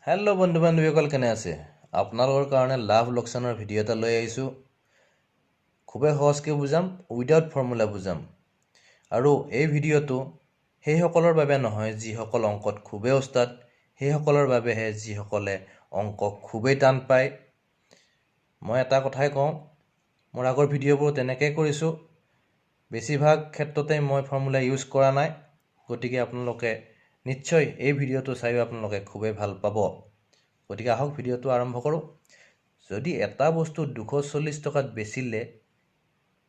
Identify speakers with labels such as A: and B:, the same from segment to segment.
A: Hello' বন্ধু বান্ধৱীসকল, কেনে আছে? আপোনালোকৰ কাৰণে লাভ লোকচানৰ ভিডিঅ' এটা লৈ আহিছোঁ। খুবেই সহজকৈ বুজাম, উইদাউট ফৰ্মুলা বুজাম। আৰু এই ভিডিঅ'টো সেইসকলৰ বাবে নহয় যিসকল অংকত খুবেই ওস্তাদ, সেইসকলৰ বাবেহে যিসকলে অংক খুবেই টান পায়। মই এটা কথাই কওঁ, মোৰ আগৰ ভিডিঅ'বোৰ তেনেকৈ কৰিছোঁ। বেছিভাগ ক্ষেত্ৰতে মই ফৰ্মুলা ইউজ কৰা নাই। গতিকে আপোনালোকে নিশ্চয় এই ভিডিঅ'টো চাইও আপোনালোকে খুবেই ভাল পাব। গতিকে আহক ভিডিঅ'টো আৰম্ভ কৰোঁ। যদি এটা বস্তু 240 টকাত বেচিলে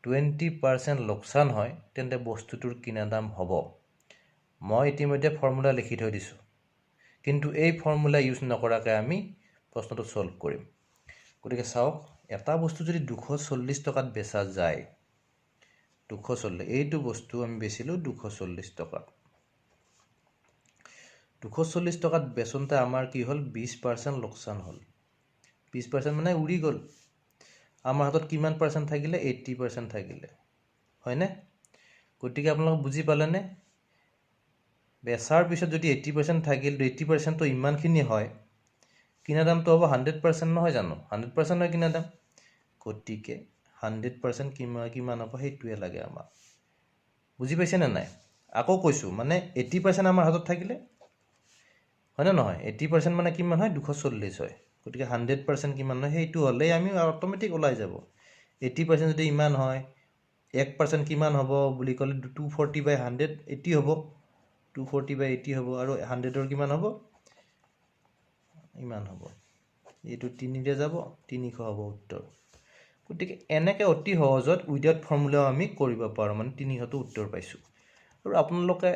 A: 20% লোকচান হয়, তেন্তে বস্তুটোৰ কিনা দাম হ'ব। মই ইতিমধ্যে ফৰ্মুলা লিখি থৈ দিছোঁ, কিন্তু এই ফৰ্মুলা ইউজ নকৰাকৈ আমি প্ৰশ্নটো ছল্ভ কৰিম। গতিকে চাওক, এটা বস্তু যদি 240 টকাত বেচা যায়, 240, এইটো বস্তু আমি বেচিলোঁ 240 টকাত। 240 টকাত বেচোঁতে আমাৰ কি হ'ল? 20% লোকচান হ'ল। 20% মানে উৰি গ'ল। আমাৰ হাতত কিমান পাৰ্চেণ্ট থাকিলে? 80% থাকিলে, হয়নে? গতিকে আপোনালোকে বুজি পালেনে? বেচাৰ পিছত যদি 80% থাকিল, 80%টো ইমানখিনি হয়, কিনা দামটো হ'ব 100% নহয় জানো? 100% হয় কিনা দাম। গতিকে 100% কিমান হ'ব সেইটোৱে লাগে আমাক। বুজি পাইছেনে নাই? আকৌ কৈছোঁ, মানে 80% আমাৰ হাতত থাকিলে, হয়নে নহয়? 80% মানে কিমান হয়? 240 হয়। গতিকে 100% কিমান হয় সেইটো হ'লেই আমি অট'মেটিক ওলাই যাব। 80% যদি ইমান হয়, 1% কিমান হ'ব বুলি ক'লে 240/100, 80 হ'ব। 240/80 হ'ব। আৰু 100ৰ কিমান হ'ব? ইমান হ'ব। এইটো 3ৰে যাব, 300 হ'ব উত্তৰ। গতিকে এনেকৈ অতি সহজত উইদাউট ফৰ্মুলাও আমি কৰিব পাৰোঁ, মানে 300টো উত্তৰ পাইছোঁ। আৰু আপোনালোকে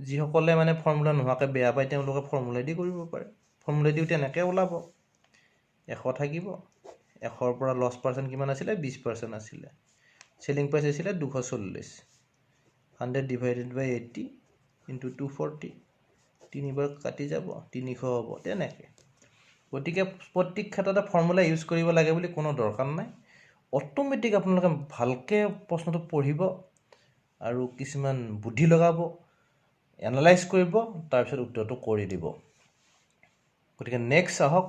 A: যিসকলে মানে ফৰ্মুলা নোহোৱাকৈ বেয়া পায়, তেওঁলোকে ফৰ্মুলাইদি কৰিব পাৰে। ফৰ্মুলাইদিও তেনেকৈ ওলাব। 100 থাকিব, 100ৰ পৰা লছ পাৰ্চেণ্ট কিমান আছিলে? 20% আছিলে। চেলিং প্ৰাইচ আছিলে 240। 100/80 × 240, 3বাৰ কাটি যাব, 300 হ'ব। তেনেকৈ গতিকে প্ৰত্যেক ক্ষেত্ৰতে ফৰ্মুলা ইউজ কৰিব লাগে বুলি কোনো দৰকাৰ নাই। অট'মেটিক আপোনালোকে ভালকৈ প্ৰশ্নটো পঢ়িব আৰু কিছুমান বুদ্ধি লগাব, এনালাইজ কৰিব, তাৰপিছত উত্তৰটো কৰি দিব। গতিকে নেক্সট আহক।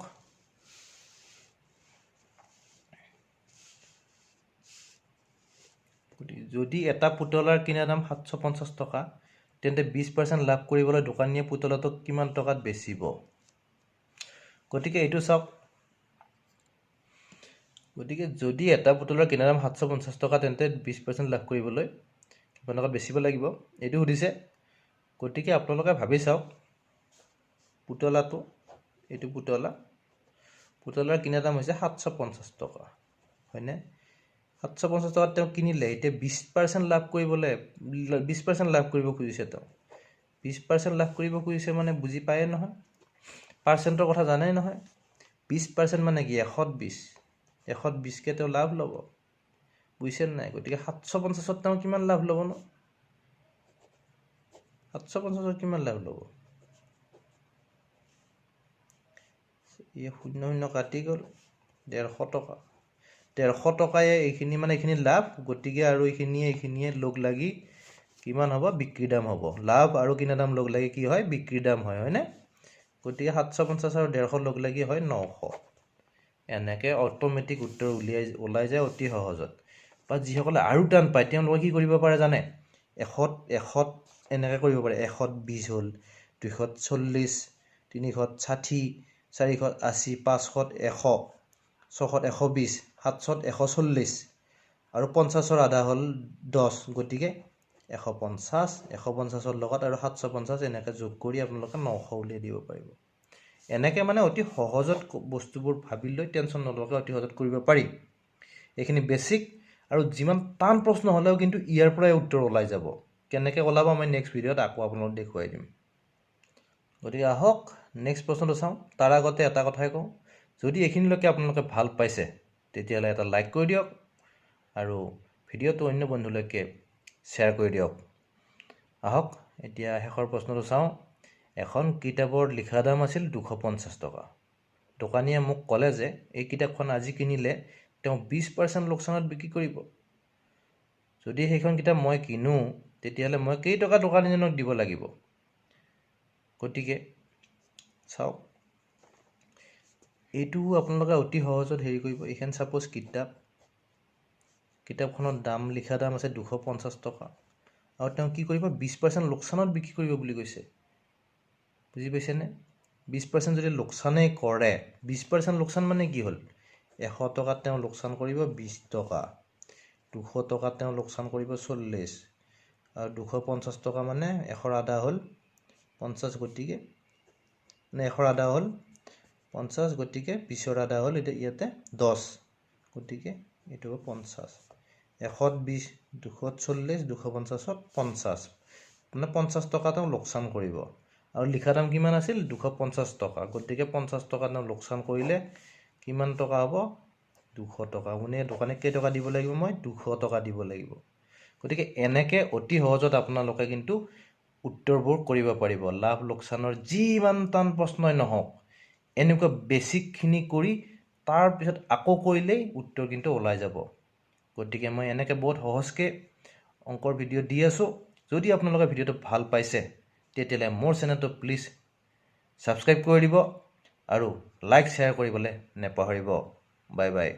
A: যদি এটা পুতলাৰ কিনা দাম 750 টকা, তেন্তে 20% লাভ কৰিবলৈ দোকানীয়ে পুতলাটোক কিমান টকাত বেচিব? গতিকে এইটো চাওক। গতিকে যদি এটা পুতলাৰ কিনা দাম 750 টকা, তেন্তে 20% লাভ কৰিবলৈ কিমান টকাত বেচিব লাগিব, এইটো সুধিছে। গতিকে আপোনালোকে ভাবি চাওক, পুতলাটো, এইটো পুতলাৰ কিনা দাম হৈছে 750 টকা, হয়নে? 750 টকাত তেওঁ কিনিলে। এতিয়া 20% লাভ কৰিবলৈ 20% লাভ কৰিব খুজিছে তেওঁ। 20% লাভ কৰিব খুজিছে মানে বুজি পায়ে নহয়, পাৰ্চেণ্টৰ কথা জানেই নহয়। 20% মানে কি? 120। 120কে তেওঁ লাভ ল'ব, বুজিছে নাই? গতিকে 750ত তেওঁ কিমান লাভ ল'ব ন? 750ত কিমান লাভ ল'ব? এই 0 কাটি গ'ল, 150 টকা। 150 টকাই এইখিনি, মানে এইখিনি লাভ। গতিকে আৰু এইখিনিয়ে লগ লাগি কিমান হ'ব? বিক্ৰী দাম হ'ব। লাভ আৰু কিনা দাম লগ লাগি কি হয়? বিক্ৰী দাম হয়, হয়নে? গতিকে 750 আৰু 150 লগ লাগি হয় 900। এনেকৈ অট'মেটিক উত্তৰ ওলাই যায় অতি সহজত। বা যিসকলে আৰু টান পায়, তেওঁলোকে কি কৰিব পাৰে জানে? 100 এনেকৈ কৰিব পাৰে। 100 20 হ'ল, 200 40, 300 60, 480, 500 100, 600 120, 700 140, আৰু 50ৰ আধা হ'ল 10। গতিকে 150, 150ৰ লগত আৰু 750 এনেকৈ যোগ কৰি আপোনালোকে 900 উলিয়াই দিব পাৰিব। এনেকৈ মানে অতি সহজত বস্তুবোৰ ভাবি লৈ টেনশ্যন নলগাকৈ অতি সহজত কৰিব পাৰি। এইখিনি বেছিক, আৰু যিমান টান প্ৰশ্ন হ'লেও কিন্তু ইয়াৰ পৰাই উত্তৰ ওলাই যাব। কেনেকৈ ওলাব মই নেক্সট ভিডিঅ'ত আকৌ আপোনালোকক দেখুৱাই দিম। গতিকে আহক নেক্সট প্ৰশ্নটো চাওঁ। তাৰ আগতে এটা কথাই কওঁ, যদি এইখিনিলৈকে আপোনালোকে ভাল পাইছে, তেতিয়াহ'লে এটা লাইক কৰি দিয়ক আৰু ভিডিঅ'টো অন্য বন্ধুলৈকে শ্বেয়াৰ কৰি দিয়ক। আহক এতিয়া শেষৰ প্ৰশ্নটো চাওঁ। এখন কিতাপৰ লিখা দাম আছিল 250 টকা। দোকানীয়ে মোক ক'লে যে এই কিতাপখন আজি কিনিলে তেওঁ 20% লোকচানত বিক্ৰী কৰিব। যদি সেইখন কিতাপ মই কিনো, তেতিয়াহ'লে মই কেইটকা দোকানীজনক দিব লাগিব? গতিকে চাওক, এইটো আপোনালোকে অতি সহজত হেৰি কৰিব এইখন সাপোজ কিতাপখনৰ দাম লিখা দাম আছে 250 টকা আৰু তেওঁ কি কৰিব 20% লোকসানত বিক্ৰী কৰিব বুলি কৈছে বুজি পাইছেনে 20% যদি লোকসানেই কৰে 20% লোকসান মানে কি হ'ল 100 টকাত তেওঁ লোকসান কৰিব 20 টকা 200 টকাত তেওঁ লোকসান কৰিব 40 আৰু 250 টকা মানে 100 আধা হ'ল 50 গতিকে মানে 100 আধা হ'ল 50 গতিকে 20 আধা হ'ল ইয়াতে 10 গতিকে এইটো 50 100 20 240 250 50 মানে 50 টকা তেওঁ লোকসান কৰিব আৰু লিখা দাম কিমান আছিল 250 টকা গতিকে 50 টকা তেওঁ লোকসান কৰিলে কিমান টকা হ'ব 200 টকা মানে দোকানে কেই টকা দিব লাগিব মই 200 টকা দিব লাগিব গতিকে এনেকে অতি সহজত আপোনালোকে কিন্তু উত্তৰবোৰ কৰিব পাৰিব লাভ লোকসানৰ যিমান টান প্ৰশ্নই নহওক এনেকুৱা বেসিকখিনি কৰি তাৰ পিছত আকৌ কৰিলেই উত্তৰ কিন্তু ওলাই যাব গতিকে মই এনেকে বহুত সহজকে অংকৰ ভিডিঅ' দি আছো যদি আপোনালোকে ভিডিঅ'টো ভাল পাইছে তেতিয়ালে মোৰ চেনেলটো প্লিজ সাবস্ক্ৰাইব কৰি দিব আৰু লাইক শ্বেয়াৰ কৰিবলৈ নেপাহৰিব বাই বাই